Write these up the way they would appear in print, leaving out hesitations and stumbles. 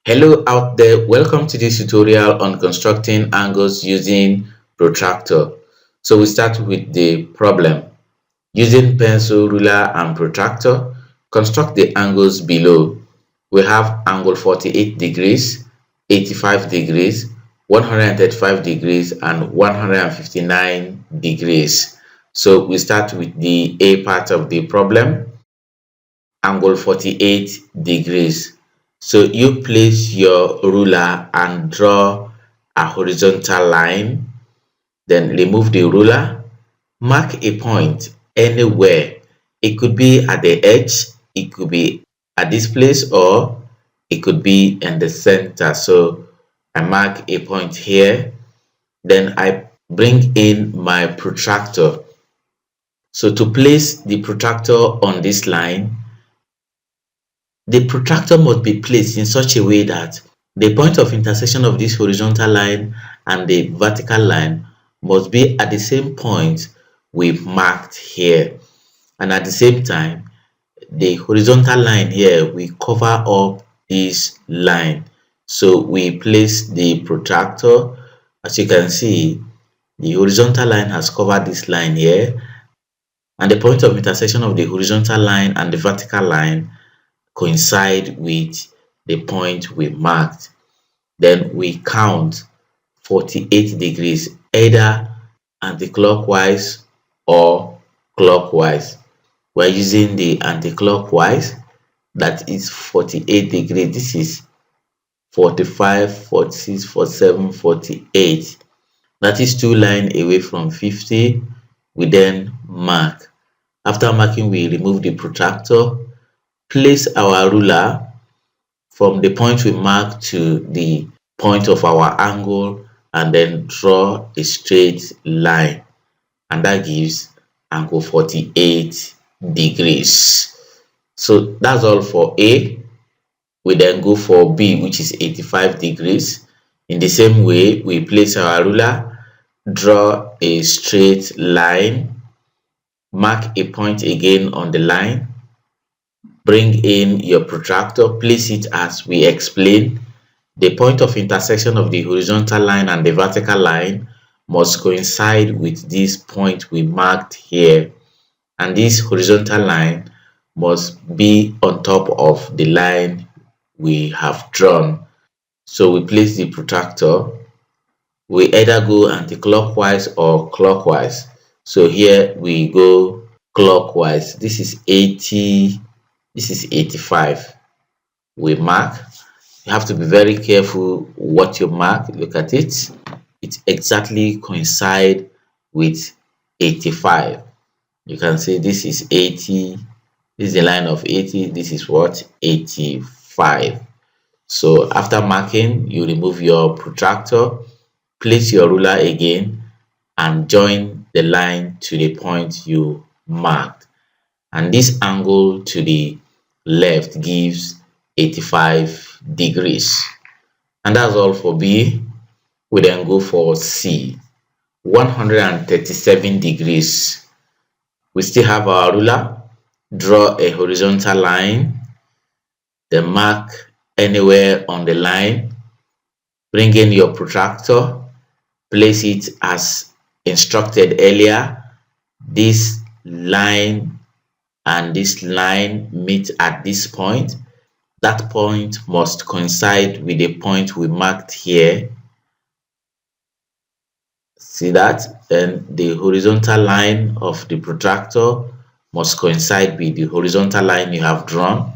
Hello out there, welcome to this tutorial on constructing angles using Protractor. So we start with the problem. Using pencil, ruler and protractor, construct the angles below. We have angle 48 degrees, 85 degrees, 135 degrees and 159 degrees. So we start with the A part of the problem, angle 48 degrees. So you place your ruler and draw a horizontal line, then remove the ruler, mark a point anywhere. It could be at the edge, it could be at this place, or it could be in the center. So I mark a point here, then I bring in my protractor. So to place the protractor on this line, the protractor must be placed in such a way that the point of intersection of this horizontal line and the vertical line must be at the same point we've marked here. And at the same time, the horizontal line here will cover up this line. So we place the protractor. As you can see, the horizontal line has covered this line here, and the point of intersection of the horizontal line and the vertical line coincide with the point we marked. Then we count 48 degrees, either anti-clockwise or clockwise. We're using the anti-clockwise, that is 48 degrees. This is 45, 46, 47, 48. That is two lines away from 50. We then mark. After marking, we remove the protractor, place our ruler from the point we mark to the point of our angle, and then draw a straight line, and that gives angle 48 degrees. So that's all for A. We then go for B, which is 85 degrees. In the same way, we place our ruler, draw a straight line, mark a point again on the line, bring in your protractor, place it as we explained. The point of intersection of the horizontal line and the vertical line must coincide with this point we marked here, and this horizontal line must be on top of the line we have drawn. So we place the protractor. We either go anti-clockwise or clockwise. So here we go clockwise. This is 80, this is 85. We mark. You have to be very careful what you mark. Look at it. It exactly coincide with 85. You can see this is 80. This is the line of 80. This is what? 85. So after marking, you remove your protractor, place your ruler again, and join the line to the point you marked. And this angle to the left gives 85 degrees. And that's all for B. We then go for C, 137 degrees. We still have our ruler, draw a horizontal line, then mark anywhere on the line, bring in your protractor, place it as instructed earlier. This line and this line meet at this point. That point must coincide with the point we marked here. See that? Then the horizontal line of the protractor must coincide with the horizontal line you have drawn.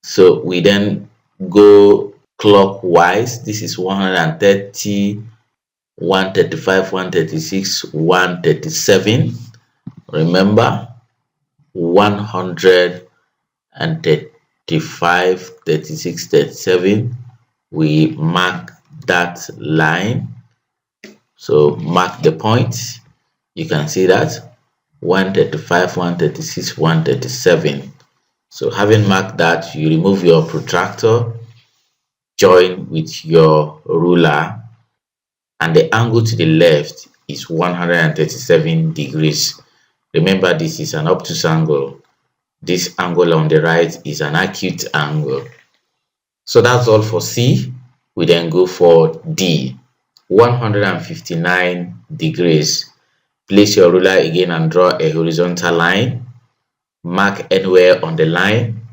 So we then go clockwise. This is 130, 135, 136, 137. Remember, 135, 36, 37. We mark that line. So mark the point. You can see that 135, 136, 137. So having marked that, you remove your protractor, join with your ruler, and the angle to the left is 137 degrees. Remember, this is an obtuse angle. This angle on the right is an acute angle. So that's all for C. We then go for D. 159 degrees. Place your ruler again and draw a horizontal line. Mark anywhere on the line.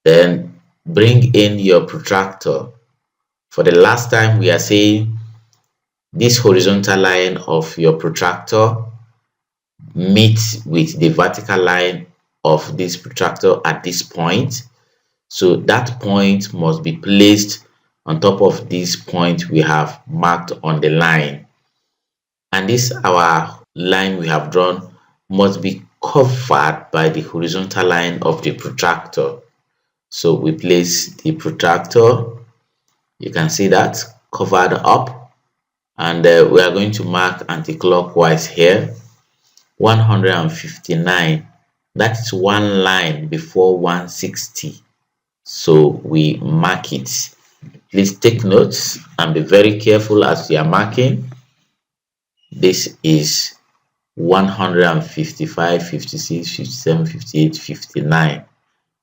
Then bring in your protractor. For the last time, we are saying this horizontal line of your protractor meets with the vertical line of this protractor at this point. So that point must be placed on top of this point we have marked on the line. And this our line we have drawn must be covered by the horizontal line of the protractor. So we place the protractor, you can see that covered up, and we are going to mark anti-clockwise here. 159, that's one line before 160, so we mark it. Please take notes and be very careful as you are marking. This is 155, 56, 57, 58, 59.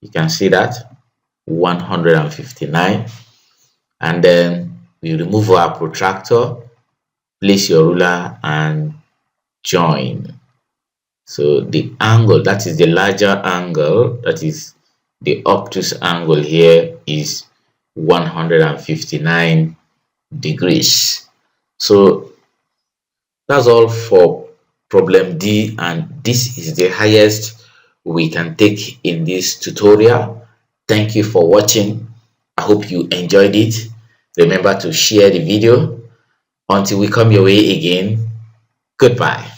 You can see that 159. And then we remove our protractor, place your ruler and join. So the angle, that is the larger angle, that is the obtuse angle here, is 159 degrees. So that's all for problem D, and this is the highest we can take in this tutorial. Thank you for watching. I hope you enjoyed it. Remember to share the video. Until we come your way again, goodbye.